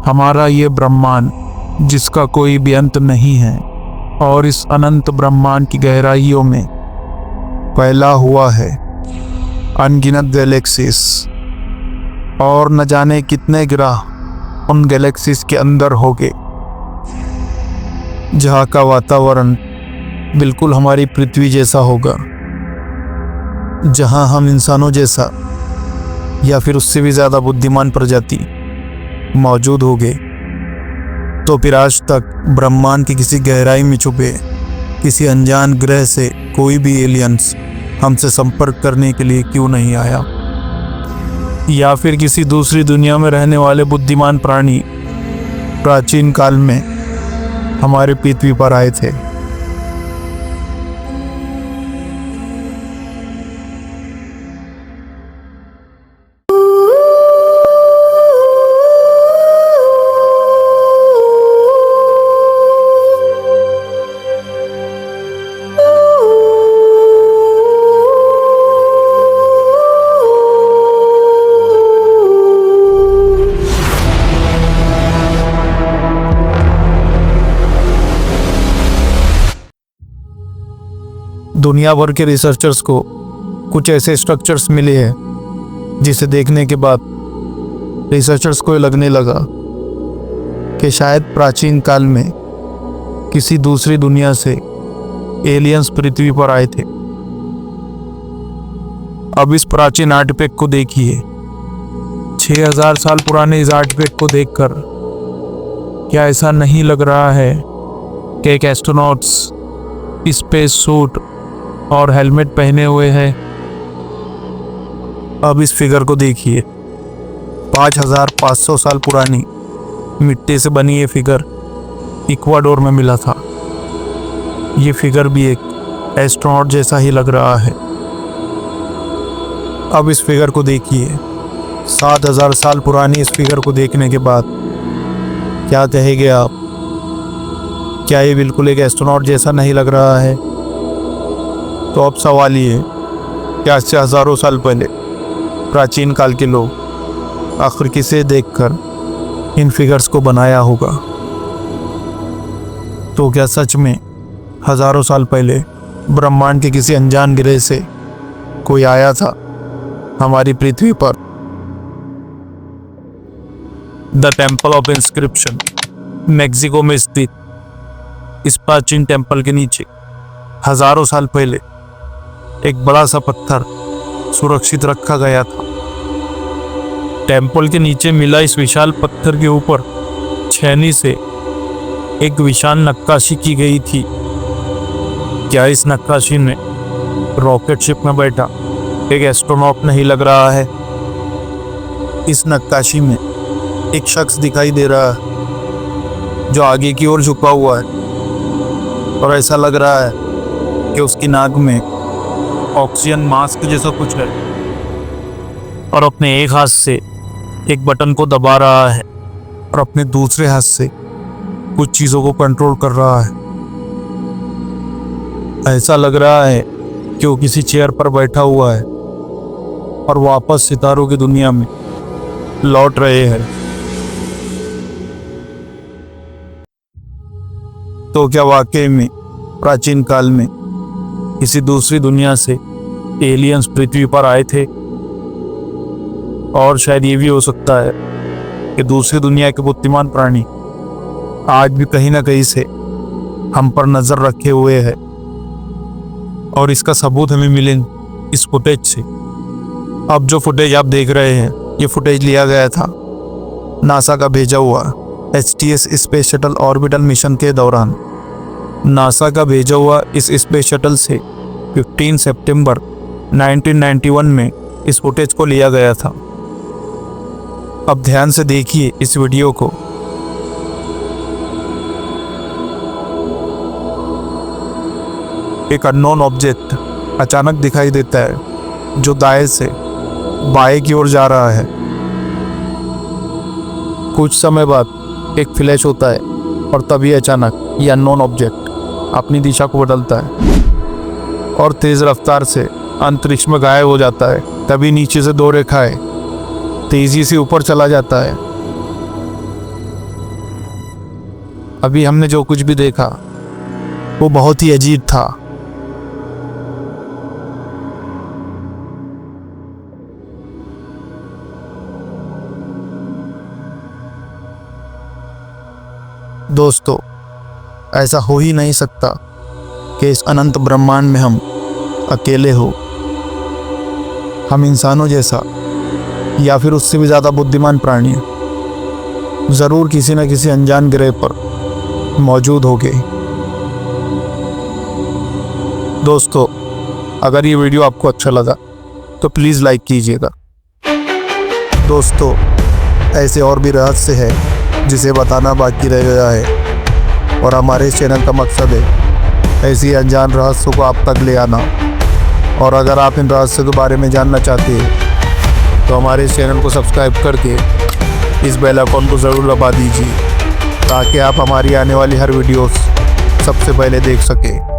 हमारा ये ब्रह्मांड जिसका कोई भी अंत नहीं है और इस अनंत ब्रह्मांड की गहराइयों में फैला हुआ है अनगिनत गैलेक्सीज और न जाने कितने ग्रह उन गैलेक्सीज के अंदर होंगे, जहाँ का वातावरण बिल्कुल हमारी पृथ्वी जैसा होगा, जहाँ हम इंसानों जैसा या फिर उससे भी ज़्यादा बुद्धिमान प्रजाति मौजूद होंगे। तो फिर आज तक ब्रह्मांड की किसी गहराई में छुपे किसी अनजान ग्रह से कोई भी एलियंस हमसे संपर्क करने के लिए क्यों नहीं आया, या फिर किसी दूसरी दुनिया में रहने वाले बुद्धिमान प्राणी प्राचीन काल में हमारे पृथ्वी पर आए थे। दुनिया भर के रिसर्चर्स को कुछ ऐसे स्ट्रक्चर्स मिले हैं जिसे देखने के बाद रिसर्चर्स को लगने लगा कि शायद प्राचीन काल में किसी दूसरी दुनिया से एलियंस पृथ्वी पर आए थे। अब इस प्राचीन आर्टिफैक्ट को देखिए। 6000 साल पुराने इस आर्टिफैक्ट को देखकर क्या ऐसा नहीं लग रहा है कि एक एस्ट्रोनॉट्स स्पेस सूट और हेलमेट पहने हुए हैं? अब इस फिगर को देखिए। 5500 साल पुरानी मिट्टी से बनी ये फिगर इक्वाडोर में मिला था। ये फिगर भी एक एस्ट्रोनॉट जैसा ही लग रहा है। अब इस फिगर को देखिए। 7000 साल पुरानी इस फिगर को देखने के बाद क्या कहेंगे आप? क्या ये बिल्कुल एक एस्ट्रोनॉट जैसा नहीं लग रहा है? तो अब सवाल ये, क्या इससे हज़ारों साल पहले प्राचीन काल के लोग आखिर किसे देखकर इन फिगर्स को बनाया होगा? तो क्या सच में हज़ारों साल पहले ब्रह्मांड के किसी अनजान ग्रह से कोई आया था हमारी पृथ्वी पर? The temple of inscription Mexico में स्थित इस प्राचीन टेम्पल के नीचे हज़ारों साल पहले एक बड़ा सा पत्थर सुरक्षित रखा गया था। टेम्पल के नीचे मिला इस विशाल पत्थर के ऊपर छेनी से एक विशाल नक्काशी की गई थी। क्या इस नक्काशी में रॉकेट शिप में बैठा एक एस्ट्रोनॉट नहीं लग रहा है? इस नक्काशी में एक शख्स दिखाई दे रहा है जो आगे की ओर झुका हुआ है, और ऐसा लग रहा है कि उसकी नाक में ऑक्सीजन मास्क जैसा कुछ है, और अपने एक हाथ से एक बटन को दबा रहा है और अपने दूसरे हाथ से कुछ चीज़ों को कंट्रोल कर रहा है। ऐसा लग रहा है कि वो किसी चेयर पर बैठा हुआ है और वापस सितारों की दुनिया में लौट रहे हैं। तो क्या वाकई में प्राचीन काल में किसी दूसरी दुनिया से एलियंस पृथ्वी पर आए थे? और शायद ये भी हो सकता है कि दूसरी दुनिया के बुद्धिमान प्राणी आज भी कहीं ना कहीं से हम पर नजर रखे हुए हैं, और इसका सबूत हमें मिले इस फुटेज से। अब जो फुटेज आप देख रहे हैं, ये फुटेज लिया गया था नासा का भेजा हुआ HTS space shuttle orbital mission के दौरान। नासा का भेजा हुआ इस स्पेस शटल से 15 सितंबर 1991 में इस फुटेज को लिया गया था। अब ध्यान से देखिए इस वीडियो को। एक अननोन ऑब्जेक्ट अचानक दिखाई देता है जो दाएं से बाएं की ओर जा रहा है। कुछ समय बाद एक फ्लैश होता है और तभी अचानक ये अननोन ऑब्जेक्ट अपनी दिशा को बदलता है और तेज रफ्तार से अंतरिक्ष में गायब हो जाता है। तभी नीचे से 2 रेखाएं तेजी से ऊपर चला जाता है अभी हमने जो कुछ भी देखा वो बहुत ही अजीब था। दोस्तों, ऐसा हो ही नहीं सकता कि इस अनंत ब्रह्मांड में हम अकेले हो। हम इंसानों जैसा या फिर उससे भी ज़्यादा बुद्धिमान प्राणी ज़रूर किसी न किसी अनजान ग्रह पर मौजूद होंगे। दोस्तों, अगर ये वीडियो आपको अच्छा लगा तो प्लीज़ लाइक कीजिएगा। दोस्तों, ऐसे और भी रहस्य है जिसे बताना बाकी रह गया है और हमारे इस चैनल का मकसद है ऐसी अनजान रहस्यों को आप तक ले आना। और अगर आप इन रहस्यों के बारे में जानना चाहते हैं तो हमारे इस चैनल को सब्सक्राइब करके इस बेल आइकन को ज़रूर दबा दीजिए ताकि आप हमारी आने वाली हर वीडियोस सबसे पहले देख सकें।